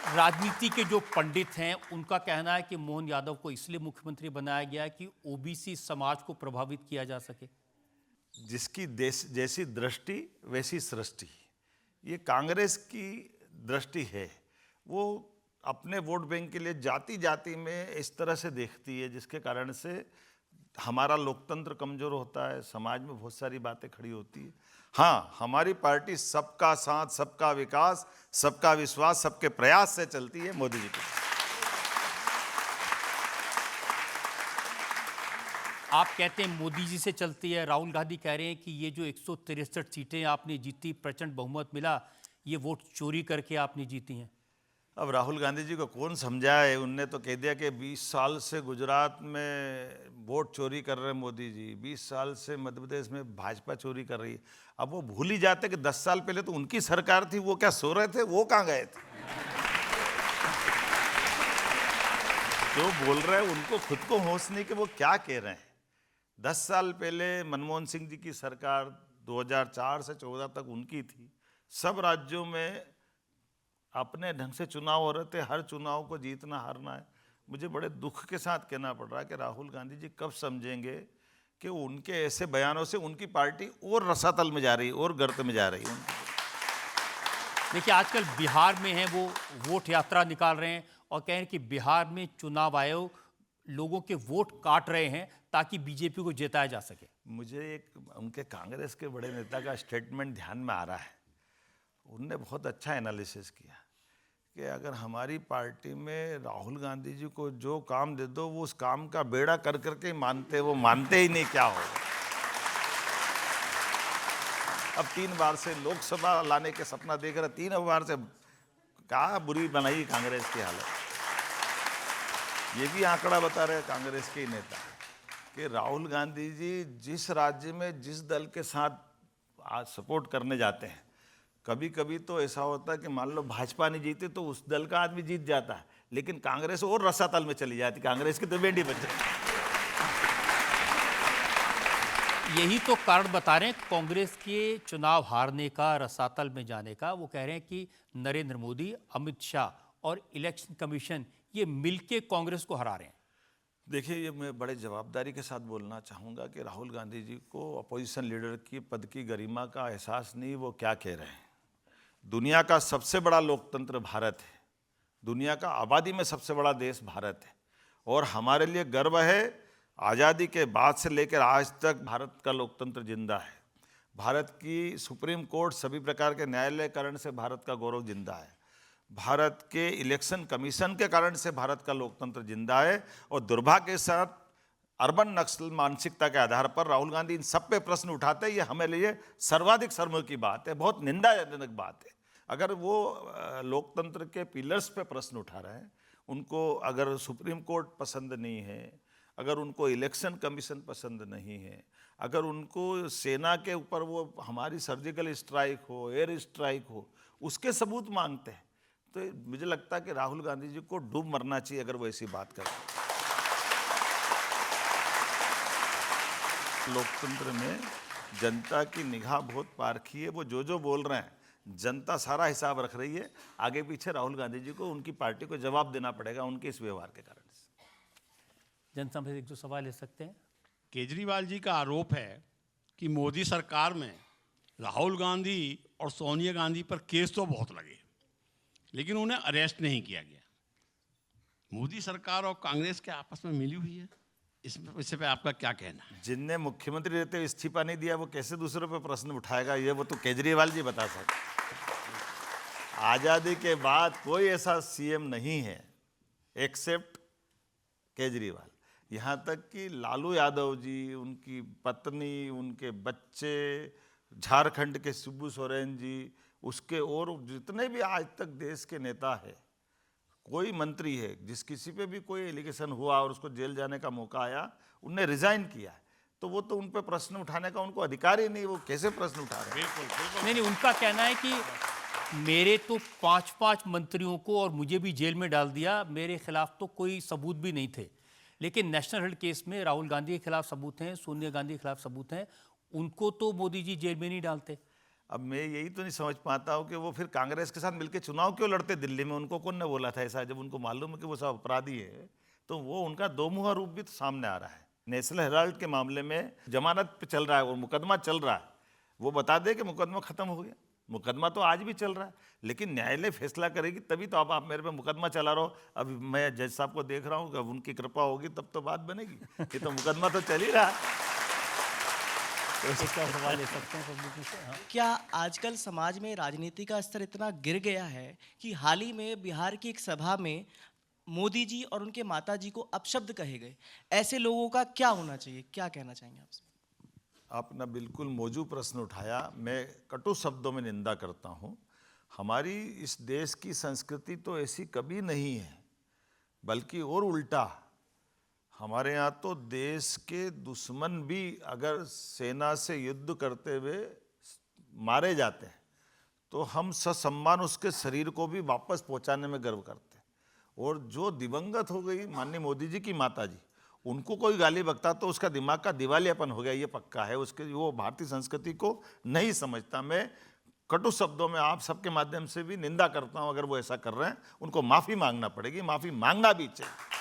राजनीति के जो पंडित हैं उनका कहना है कि मोहन यादव को इसलिए मुख्यमंत्री बनाया गया है कि ओबीसी समाज को प्रभावित किया जा सके। जिसकी देश जैसी दृष्टि वैसी सृष्टि, ये कांग्रेस की दृष्टि है। वो अपने वोट बैंक के लिए जाति जाति में इस तरह से देखती है, जिसके कारण से हमारा लोकतंत्र कमजोर होता है, समाज में बहुत सारी बातें खड़ी होती है। हाँ, हमारी पार्टी सबका साथ, सबका विकास, सबका विश्वास, सबके प्रयास से चलती है मोदी जी की। आप कहते हैं मोदी जी से चलती है, राहुल गांधी कह रहे हैं कि ये जो 163 सीटें आपने जीती, प्रचंड बहुमत मिला, ये वोट चोरी करके आपने जीती हैं। अब राहुल गांधी जी को कौन समझाए, उनने तो कह दिया कि 20 साल से गुजरात में वोट चोरी कर रहे हैं मोदी जी, 20 साल से मध्य प्रदेश में भाजपा चोरी कर रही है। अब वो भूल ही जाते कि 10 साल पहले तो उनकी सरकार थी, वो क्या सो रहे थे, वो कहाँ गए थे। जो बोल रहे हैं उनको खुद को होश नहीं कि वो क्या कह रहे हैं। 10 साल पहले मनमोहन सिंह जी की सरकार 2004 से 14 तक उनकी थी। सब राज्यों में अपने ढंग से चुनाव हो रहे थे, हर चुनाव को जीतना हारना है। मुझे बड़े दुख के साथ कहना पड़ रहा है कि राहुल गांधी जी कब समझेंगे कि उनके ऐसे बयानों से उनकी पार्टी और रसातल में जा रही है और गर्त में जा रही है। देखिए, आजकल बिहार में है, वो वोट यात्रा निकाल रहे हैं और कह रहे हैं कि बिहार में चुनाव आयोग लोगों के वोट काट रहे हैं ताकि बीजेपी को जिताया जा सके। मुझे एक उनके कांग्रेस के बड़े नेता का स्टेटमेंट ध्यान में आ रहा है। उनने बहुत अच्छा एनालिसिस किया कि अगर हमारी पार्टी में राहुल गांधी जी को जो काम दे दो वो उस काम का बेड़ा कर करके मानते, वो मानते ही नहीं क्या हो। अब 3 बार से लोकसभा लाने के सपना देख रहे, 3 बार से क्या बुरी बनाई कांग्रेस की हालत। ये भी आंकड़ा बता रहे कांग्रेस के नेता कि राहुल गांधी जी जिस राज्य में जिस दल के साथ आज सपोर्ट करने जाते हैं, कभी कभी तो ऐसा होता है कि मान लो भाजपा नहीं जीती तो उस दल का आदमी जीत जाता है, लेकिन कांग्रेस और रसातल में चली जाती, कांग्रेस की तो बेंडी बच जाती। यही तो कारण बता रहे हैं कांग्रेस के चुनाव हारने का, रसातल में जाने का। वो कह रहे हैं कि नरेंद्र मोदी, अमित शाह और इलेक्शन कमीशन ये मिलके कांग्रेस को हरा रहे हैं। देखिए, ये मैं बड़े जवाबदारी के साथ बोलना चाहूँगा कि राहुल गांधी जी को अपोजिशन लीडर की पद की गरिमा का एहसास नहीं, वो क्या कह रहे हैं। दुनिया का सबसे बड़ा लोकतंत्र भारत है, दुनिया का आबादी में सबसे बड़ा देश भारत है, और हमारे लिए गर्व है आज़ादी के बाद से लेकर आज तक भारत का लोकतंत्र जिंदा है। भारत की सुप्रीम कोर्ट सभी प्रकार के न्यायालयकरण से भारत का गौरव जिंदा है। भारत के इलेक्शन कमीशन के कारण से भारत का लोकतंत्र जिंदा है। और दुर्भाग्य के साथ अर्बन नक्सल मानसिकता के आधार पर राहुल गांधी इन सब पे प्रश्न उठाते हैं। ये हमें लिए सर्वाधिक शर्म की बात है, बहुत निंदाजनक बात है। अगर वो लोकतंत्र के पिलर्स पे प्रश्न उठा रहे हैं, उनको अगर सुप्रीम कोर्ट पसंद नहीं है, अगर उनको इलेक्शन कमीशन पसंद नहीं है, अगर उनको सेना के ऊपर वो हमारी सर्जिकल स्ट्राइक हो, एयर स्ट्राइक हो, उसके सबूत मांगते हैं, तो मुझे लगता है कि राहुल गांधी जी को डूब मरना चाहिए अगर वो ऐसी बात करें। लोकतंत्र में जनता की निगाह बहुत पारखी है। वो जो बोल रहे हैं जनता सारा हिसाब रख रही है। आगे पीछे राहुल गांधी जी को उनकी पार्टी को जवाब देना पड़ेगा उनके इस व्यवहार के कारण से। जनता से एक दो सवाल ले सकते हैं। केजरीवाल जी का आरोप है कि मोदी सरकार में राहुल गांधी और सोनिया गांधी पर केस तो बहुत लगे, लेकिन उन्हें अरेस्ट नहीं किया गया। मोदी सरकार और कांग्रेस के आपस में मिली हुई है, इस पे आपका क्या कहना है? जिनने मुख्यमंत्री रहते हुए इस्तीफा नहीं दिया वो कैसे दूसरों पे प्रश्न उठाएगा, ये वो तो केजरीवाल जी बता सकते। आज़ादी के बाद कोई ऐसा सीएम नहीं है एक्सेप्ट केजरीवाल। यहाँ तक कि लालू यादव जी, उनकी पत्नी, उनके बच्चे, झारखंड के शिबू सोरेन जी, उसके और जितने भी आज तक देश के नेता है, कोई मंत्री है जिस किसी पे भी कोई एलिगेशन हुआ और उसको जेल जाने का मौका आया, उनने रिजाइन किया है। तो वो तो उन पे प्रश्न उठाने का उनको अधिकार ही नहीं, वो कैसे प्रश्न उठा रहे हैं? बिल्कुल। नहीं, उनका कहना है कि मेरे तो 5 मंत्रियों को और मुझे भी जेल में डाल दिया, मेरे खिलाफ तो कोई सबूत भी नहीं थे। लेकिन नेशनल हेल्थ केस में राहुल गांधी के खिलाफ सबूत हैं, सोनिया गांधी के खिलाफ सबूत हैं, उनको तो मोदी जी जेल में नहीं डालते। अब मैं यही तो नहीं समझ पाता हूँ कि वो फिर कांग्रेस के साथ मिलकर चुनाव क्यों लड़ते दिल्ली में। उनको कौन ने बोला था ऐसा? जब उनको मालूम है कि वो सब अपराधी है तो वो उनका दो मुहा रूप भी तो सामने आ रहा है। नेशनल हेराल्ड के मामले में जमानत पे चल रहा है और मुकदमा चल रहा है, वो बता दे कि मुकदमा खत्म हो गया। मुकदमा तो आज भी चल रहा है, लेकिन न्यायालय फैसला करेगी तभी तो। आप मेरे पे मुकदमा चला रहो, अब मैं जज साहब को देख रहा हूँ कि अब उनकी कृपा होगी तब तो बात बनेगी। ये तो मुकदमा तो चल ही रहा है। एक और सवाल ले सकते हैं पब्लिक से? हाँ। क्या आजकल समाज में राजनीति का स्तर इतना गिर गया है कि हाल ही में बिहार की एक सभा में मोदी जी और उनके माता जी को अपशब्द कहे गए? ऐसे लोगों का क्या होना चाहिए, क्या कहना चाहेंगे आपसे? आपने बिल्कुल मौजू प्रश्न उठाया। मैं कटु शब्दों में निंदा करता हूँ। हमारी इस देश की संस्कृति तो ऐसी कभी नहीं है, बल्कि और उल्टा। हमारे यहाँ तो देश के दुश्मन भी अगर सेना से युद्ध करते हुए मारे जाते हैं तो हम ससम्मान उसके शरीर को भी वापस पहुँचाने में गर्व करते हैं। और जो दिवंगत हो गई माननीय मोदी जी की माता जी, उनको कोई गाली बकता तो उसका दिमाग का दिवालियापन हो गया, ये पक्का है। उसके वो भारतीय संस्कृति को नहीं समझता। मैं कटु शब्दों में आप सबके माध्यम से भी निंदा करता हूं। अगर वो ऐसा कर रहे हैं उनको माफ़ी मांगना पड़ेगी, माफ़ी मांगना भी चाहिए।